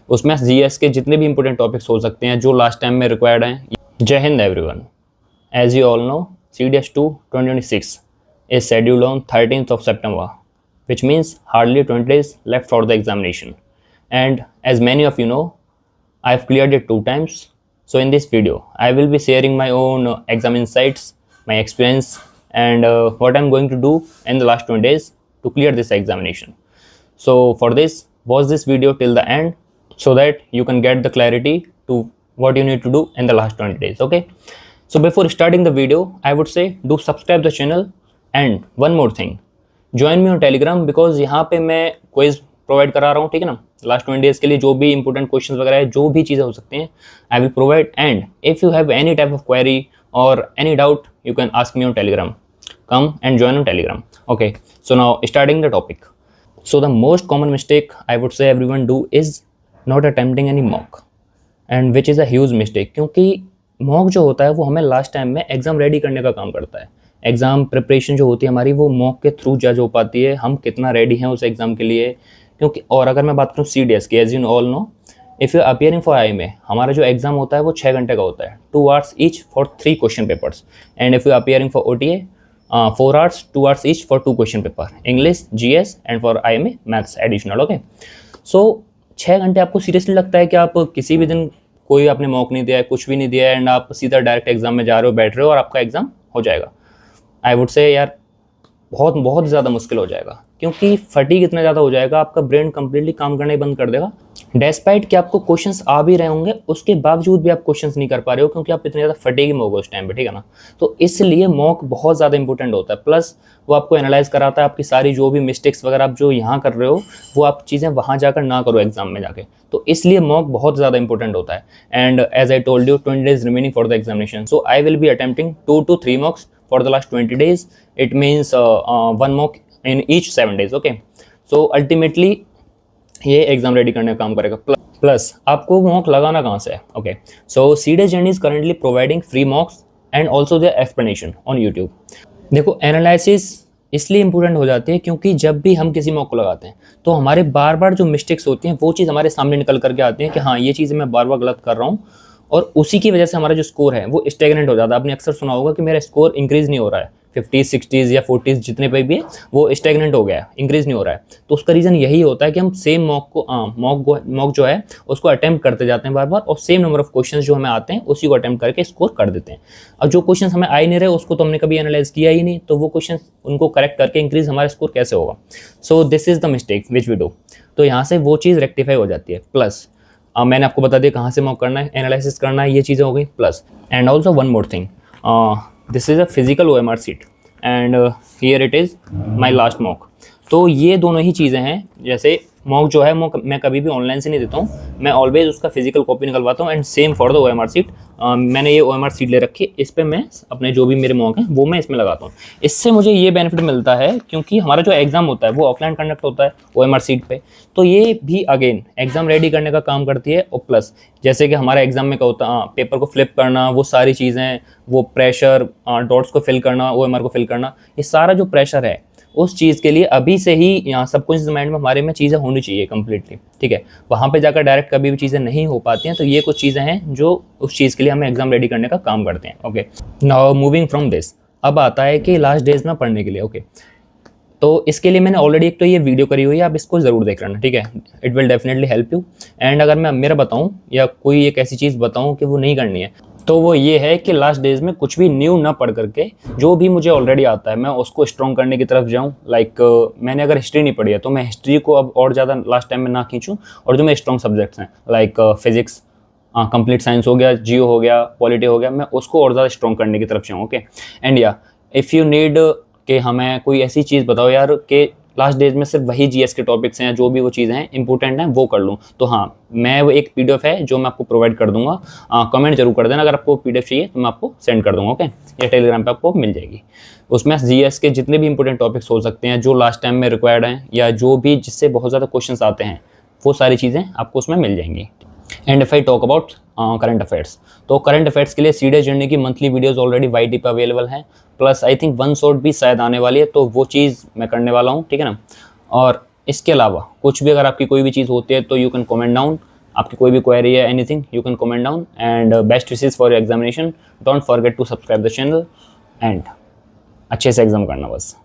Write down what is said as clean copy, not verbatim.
उसमें जीएस के जितने भी इंपॉर्टेंट टॉपिक्स हो सकते हैं जो लास्ट टाइम में रिक्वायर्ड हैं। Jai Hind everyone. As you all know, CDS2 2026 is scheduled on 13th of September, which means hardly 20 days left for the examination. And as many of you know, I've cleared it 2 times. So in this video, I will be sharing my own exam insights, my experience, and what I'm going to do in the last 20 days to clear this examination. So for this, watch this video till the end so that you can get the clarity to what you need to do in the last 20 days. Okay. So before starting the video, I would say do subscribe the channel and one more thing, join me on Telegram because यहाँ पे मैं quiz provide करा रहा हूँ, ठीक है ना। Last 20 days के लिए जो भी इंपॉर्टेंट क्वेश्चन वगैरह है, जो भी चीज़ें हो सकती हैं, I will provide. And if you have any type of query और any doubt, you can ask me on Telegram. Come and join on Telegram. Okay, so now starting the topic. So the most common mistake I would say everyone do is not attempting any mock, and which is a huge mistake, क्योंकि mock जो होता है वो हमें last time में exam ready करने का काम करता है। एग्ज़ाम प्रिपरेशन जो होती है हमारी, वो मॉक के थ्रू जज हो पाती है, हम कितना रेडी हैं उस एग्ज़ाम के लिए। क्योंकि और अगर मैं बात करूँ CDS की, as you all know, if you appearing for IMA, हमारा जो एग्ज़ाम होता है वो 6 घंटे का होता है, 2 hours each for 3 question papers. And if you appearing for OTA, 4 hours, 2 hours each for 2 question paper, English, GS and for IMA maths additional. Okay, so 6 घंटे आपको सीरियसली लगता है कि आप किसी भी दिन कोई आपने मॉक नहीं दिया है, कुछ भी नहीं दिया है, एंड आप सीधा डायरेक्ट एग्जाम में जा रहे हो, बैठ रहे हो और आपका एग्जाम हो जाएगा? आई वुड से यार बहुत बहुत ज़्यादा मुश्किल हो जाएगा, क्योंकि फटीग इतना ज़्यादा हो जाएगा, आपका ब्रेन कंप्लीटली काम करना ही बंद कर देगा। डेस्पाइट कि आपको क्वेश्चंस आ भी रहे होंगे, उसके बावजूद भी आप क्वेश्चंस नहीं कर पा रहे हो, क्योंकि आप इतने ज़्यादा फटीग में हो गए उस टाइम पे, ठीक है ना। तो इसलिए मॉक बहुत ज़्यादा इंपॉर्टेंट होता है। प्लस वो आपको एनालाइज कराता है आपकी सारी जो भी मिस्टेक्स वगैरह आप जो यहाँ कर रहे हो, वो आप चीज़ें वहाँ जाकर ना करो एग्जाम में जाके। तो इसलिए मॉक बहुत ज़्यादा इंपॉर्टेंट होता है। And as I told you, 20 days remaining for the examination, so I will be attempting 2 to 3 mocks for the last 20 days. It means 1 mock in each 7 days. Okay, so ultimately ये exam ready करने का काम करेगा। Plus आपको mock लगाना कहाँ से है? Okay, so CDS journey is currently providing free mocks and also their explanation on YouTube. देखो, एनालिसिस इसलिए इंपॉर्टेंट हो जाती है क्योंकि जब भी हम किसी मॉक को लगाते हैं तो हमारे बार बार जो मिस्टेक्स होती हैं वो चीज़ हमारे सामने निकल करके आती है कि हाँ, ये चीज़ें मैं बार बार गलत कर रहा हूँ, और उसी की वजह से हमारा जो स्कोर है वो स्टेगनेंट हो जाता है। आपने अक्सर सुना होगा कि मेरा स्कोर इंक्रीज़ नहीं हो रहा है, 50s 60s या 40s जितने पे भी है वो स्टेगनेंट हो गया है, इंक्रीज़ नहीं हो रहा है। तो उसका रीज़न यही होता है कि हम सेम मॉक जो है उसको अटैम्प्ट करते जाते हैं बार बार, और सेम नंबर ऑफ क्वेश्चंस जो हमें आते हैं उसी को अटैम्प्ट करके स्कोर कर देते हैं। अब जो क्वेश्चंस हमें आ ही नहीं रहे उसको तो हमने कभी एनालाइज किया ही नहीं, तो वो क्वेश्चन उनको करेक्ट करके इंक्रीज हमारा स्कोर कैसे होगा? So this is the mistake which we do. तो यहाँ से वो चीज़ रेक्टिफाई हो जाती है। प्लस मैंने आपको बता दिया कहाँ से मॉक करना है, एनालिसिस करना है, ये चीज़ें हो गई। Plus and also one more thing, this is a physical OMR seat and here it is my last mock. तो ये दोनों ही चीज़ें हैं। जैसे मॉक जो है मॉक मैं कभी भी ऑनलाइन से नहीं देता हूँ, मैं ऑलवेज उसका फिजिकल कॉपी निकलवाता हूँ। And same for the OMR seat, मैंने ये OMR सीट ले रखी है, इस पर मैं अपने जो भी मेरे मॉक हैं वो मैं इसमें लगाता हूँ। इससे मुझे ये बेनिफिट मिलता है क्योंकि हमारा जो एग्ज़ाम होता है वो ऑफलाइन कंडक्ट होता है OMR सीट पे, तो ये भी अगेन एग्ज़ाम रेडी करने का काम करती है। और प्लस जैसे कि हमारा एग्ज़ाम में क्या होता है, पेपर को फ्लिप करना, वो सारी चीज़ें, वो प्रेशर, डॉट्स को फिल करना, OMR को फिल करना, ये सारा जो प्रेशर है उस चीज़ के लिए अभी से ही यहाँ सब कुछ माइंड में हमारे में चीज़ें होनी चाहिए कम्प्लीटली, ठीक है। वहाँ पे जाकर डायरेक्ट कभी भी चीज़ें नहीं हो पाती हैं, तो ये कुछ चीज़ें हैं जो उस चीज़ के लिए हमें एग्जाम रेडी करने का काम करते हैं। Okay, now moving from this, अब आता है कि लास्ट डेज में पढ़ने के लिए। ओके, तो इसके लिए मैंने ऑलरेडी एक तो ये वीडियो करी हुई है, आप इसको ज़रूर देख लेना, ठीक है। It will definitely help you. And अगर मैं मेरा बताऊँ या कोई एक ऐसी चीज़ बताऊँ कि वो नहीं करनी है, तो वो ये है कि लास्ट डेज में कुछ भी न्यू ना पढ़ करके जो भी मुझे ऑलरेडी आता है मैं उसको स्ट्रॉन्ग करने की तरफ जाऊँ। लाइक मैंने अगर हिस्ट्री नहीं पढ़ी है तो मैं हिस्ट्री को अब और ज़्यादा लास्ट टाइम में ना खींचूँ, और जो मेरे स्ट्रॉन्ग सब्जेक्ट्स हैं लाइक फिजिक्स, कंप्लीट साइंस हो गया, जियो हो गया, पॉलिटी हो गया, मैं उसको और ज़्यादा स्ट्रॉन्ग करने की तरफ जाऊँ। ओके, एंड या इफ़ यू नीड कि हमें कोई ऐसी चीज़ बताओ यार कि लास्ट डेज में सिर्फ वही GS के टॉपिक्स हैं, जो भी वो चीज़ें हैं इंपॉर्टेंट हैं वो कर लूँ, तो हाँ, मैं वो एक PDF है जो मैं आपको प्रोवाइड कर दूंगा। कमेंट जरूर कर देना अगर आपको PDF चाहिए तो मैं आपको सेंड कर दूंगा। ओके, या टेलीग्राम पे आपको मिल जाएगी। उसमें GS के जितने भी इंपॉर्टेंट टॉपिक्स हो सकते हैं जो लास्ट टाइम में रिक्वायर्ड हैं, या जो भी जिससे बहुत ज़्यादा क्वेश्चन आते हैं, वो सारी चीज़ें आपको उसमें मिल जाएंगी। And if I talk about current affairs, तो करंट अफेयर्स के लिए CDS जर्नी की मंथली वीडियोस ऑलरेडी YT पे अवेलेबल हैं। प्लस आई थिंक 1 शॉट भी शायद आने वाली है, तो वो चीज़ मैं करने वाला हूँ, ठीक है ना। और इसके अलावा कुछ भी अगर आपकी कोई भी चीज़ होती है तो यू कैन कमेंट डाउन, आपकी कोई भी क्वेरी है anything you can comment down, and best wishes for your examination. Don't forget to subscribe the channel, and अच्छे से एग्जाम करना बस।